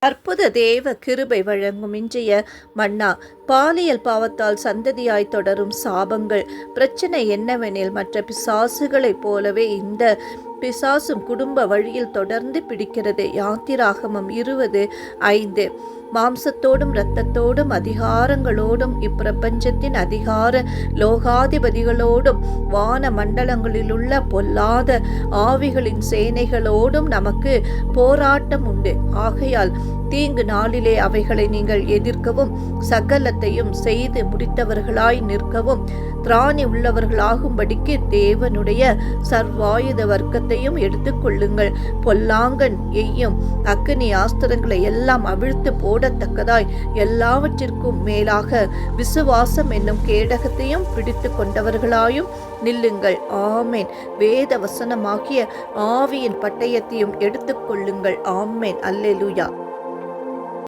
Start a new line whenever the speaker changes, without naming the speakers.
அற்புத தேவ கிருபை வழங்கும் இன்றைய மன்னா. பாலியல் பாவத்தால் சந்ததியாய் தொடரும் சாபங்கள். பிரச்சனை என்னவெனில், மற்ற பிசாசுகளைப் போலவே இந்த பிசாசும் குடும்ப வழியில் தொடர்ந்து பிடிக்கிறது. யாத்திராகமம் 20:5. மாம்சத்தோடும் இரத்தத்தோடும் அதிகாரங்களோடும் இப்பிரபஞ்சத்தின் அதிகார லோகாதிபதிகளோடும் வான மண்டலங்களிலுள்ள பொல்லாத ஆவிகளின் சேனைகளோடும் நமக்கு போராட்டம் உண்டு. ஆகையால் தீங்கு நாளிலே அவைகளை நீங்கள் எதிர்க்கவும் சகலத்தையும் செய்து முடித்தவர்களாய் நிற்கவும் திராணி உள்ளவர்களாகும்படிக்கு தேவனுடைய சர்வாயுத வர்க்கத்தையும் எடுத்துக்கொள்ளுங்கள். பொல்லாங்கன் எய்யும் அக்கினி ஆஸ்திரங்களை எல்லாம் அவிழ்த்து போடத்தக்கதாய் எல்லாவற்றிற்கும் மேலாக விசுவாசம் என்னும் கேடகத்தையும் பிடித்து கொண்டவர்களாயும் நில்லுங்கள். ஆமேன். வேத வசனமாகிய ஆவியின் பட்டயத்தையும் எடுத்துக்கொள்ளுங்கள். ஆமேன். அல்லேலூயா.